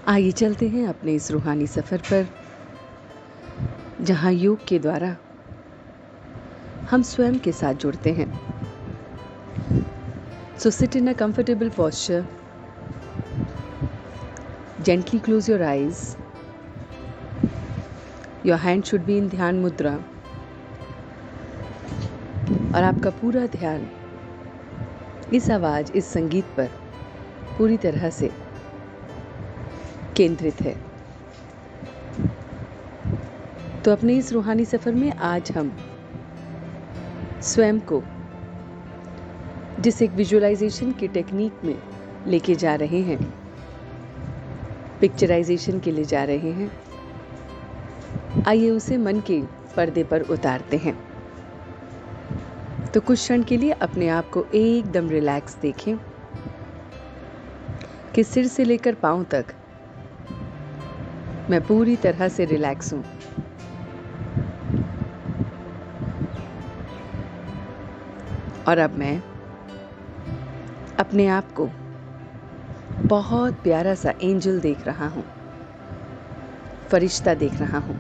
आइए चलते हैं अपने इस रूहानी सफ़र पर, जहाँ योग के द्वारा हम स्वयं के साथ जुड़ते हैं। So sit in a comfortable posture. Gently close your eyes. Your hand should be in ध्यान मुद्रा और आपका पूरा ध्यान इस आवाज़, इस संगीत पर पूरी तरह से केंद्रित है। तो अपने इस रूहानी सफ़र में आज हम स्वयं को जिस एक विजुअलाइजेशन की टेक्निक में लेके जा रहे हैं, पिक्चराइजेशन के लिए जा रहे हैं, आइए उसे मन के पर्दे पर उतारते हैं। तो कुछ क्षण के लिए अपने आप को एकदम रिलैक्स देखें कि सिर से लेकर पांव तक मैं पूरी तरह से रिलैक्स हूं। और अब मैं अपने आप को बहुत प्यारा सा एंजल देख रहा हूं, फरिश्ता देख रहा हूं।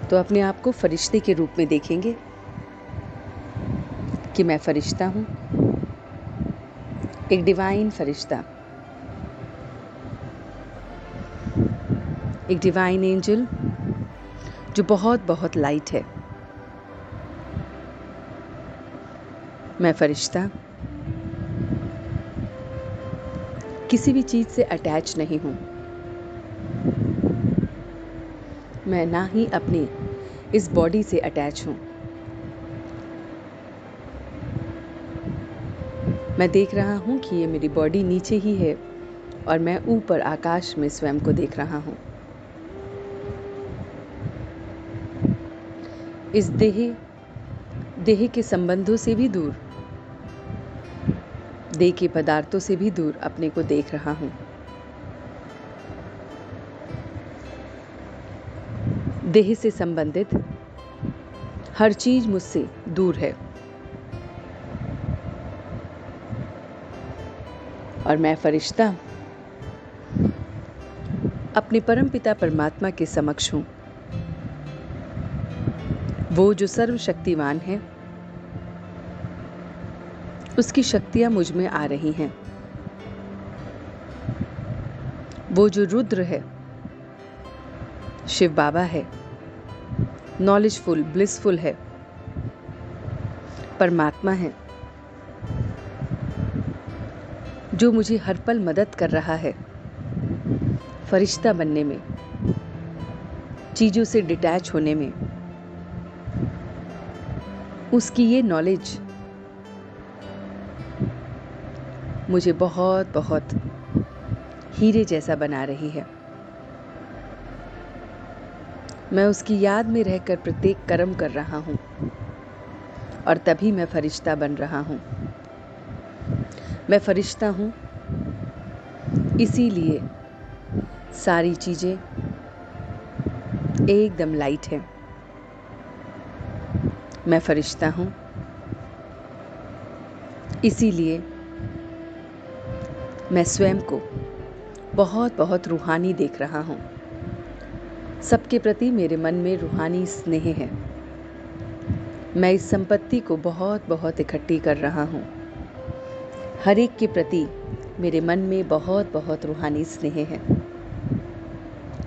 तो अपने आप को फरिश्ते के रूप में देखेंगे कि मैं फरिश्ता हूं, एक डिवाइन फरिश्ता, एक डिवाइन एंजल जो बहुत बहुत लाइट है। मैं फरिश्ता किसी भी चीज से अटैच नहीं हूं। मैं ना ही अपनी इस बॉडी से अटैच हूं। मैं देख रहा हूं कि ये मेरी बॉडी नीचे ही है और मैं ऊपर आकाश में स्वयं को देख रहा हूं। इस देह के संबंधों से भी दूर, देह के पदार्थों से भी दूर अपने को देख रहा हूं। देह से संबंधित हर चीज मुझसे दूर है और मैं फरिश्ता अपने परमपिता परमात्मा के समक्ष हूं। वो जो सर्वशक्तिमान है, उसकी शक्तियां मुझ में आ रही हैं। वो जो रुद्र है, शिव बाबा है, नॉलेजफुल, ब्लिसफुल है, परमात्मा है, जो मुझे हर पल मदद कर रहा है फरिश्ता बनने में, चीजों से डिटैच होने में। उसकी ये नॉलेज मुझे बहुत बहुत हीरे जैसा बना रही है। मैं उसकी याद में रहकर प्रत्येक कर्म कर रहा हूं और तभी मैं फरिश्ता बन रहा हूं। मैं फरिश्ता हूं, इसीलिए सारी चीजें एकदम लाइट हैं। मैं फरिश्ता हूं, इसीलिए मैं स्वयं को बहुत बहुत रूहानी देख रहा हूं। सबके प्रति मेरे मन में रूहानी स्नेह है। मैं इस संपत्ति को बहुत बहुत इकट्ठी कर रहा हूं। हर एक के प्रति मेरे मन में बहुत बहुत रूहानी स्नेह है।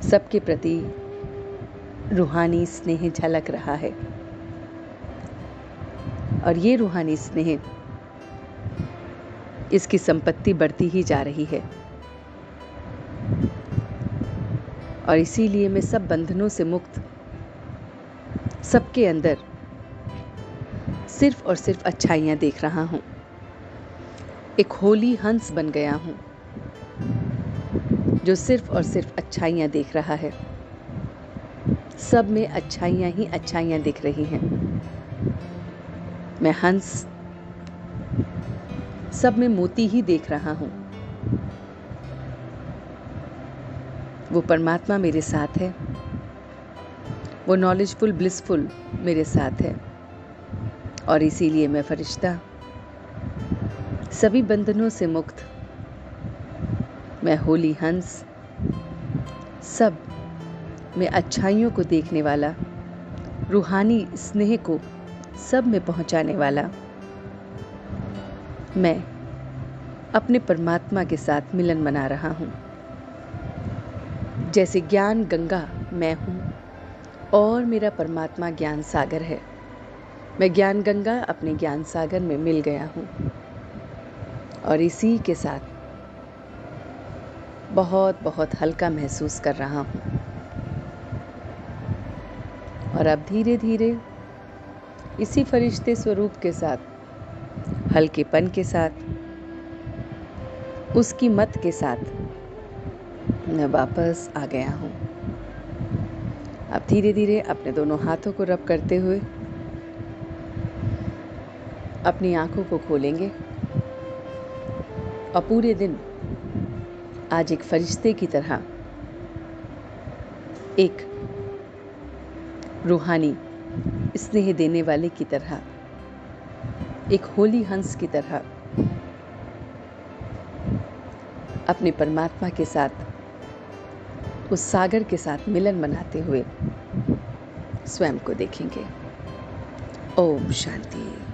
सबके प्रति रूहानी स्नेह झलक रहा है और ये रूहानी स्नेह, इसकी संपत्ति बढ़ती ही जा रही है। और इसीलिए मैं सब बंधनों से मुक्त, सबके अंदर सिर्फ और सिर्फ अच्छाइयाँ देख रहा हूँ। एक होली हंस बन गया हूँ जो सिर्फ और सिर्फ अच्छाइयाँ देख रहा है। सब में अच्छाइयाँ ही अच्छाइयाँ दिख रही हैं। मैं हंस सब में मोती ही देख रहा हूँ। वो परमात्मा मेरे साथ है, वो नॉलेजफुल, ब्लिसफुल मेरे साथ है और इसीलिए मैं फरिश्ता, सभी बंधनों से मुक्त, मैं होली हंस सब में अच्छाइयों को देखने वाला, रूहानी स्नेह को सब में पहुंचाने वाला, मैं अपने परमात्मा के साथ मिलन मना रहा हूँ। जैसे ज्ञान गंगा मैं हूँ और मेरा परमात्मा ज्ञान सागर है। मैं ज्ञान गंगा अपने ज्ञान सागर में मिल गया हूँ और इसी के साथ बहुत बहुत हल्का महसूस कर रहा हूँ। और अब धीरे धीरे इसी फरिश्ते स्वरूप के साथ, हल्केपन के साथ, उसकी मत के साथ मैं वापस आ गया हूँ। अब धीरे धीरे अपने दोनों हाथों को रब करते हुए अपनी आंखों को खोलेंगे और पूरे दिन आज एक फरिश्ते की तरह, एक रूहानी स्नेह देने वाले की तरह, एक होली हंस की तरह अपने परमात्मा के साथ, उस सागर के साथ मिलन मनाते हुए स्वयं को देखेंगे। ओम शांति।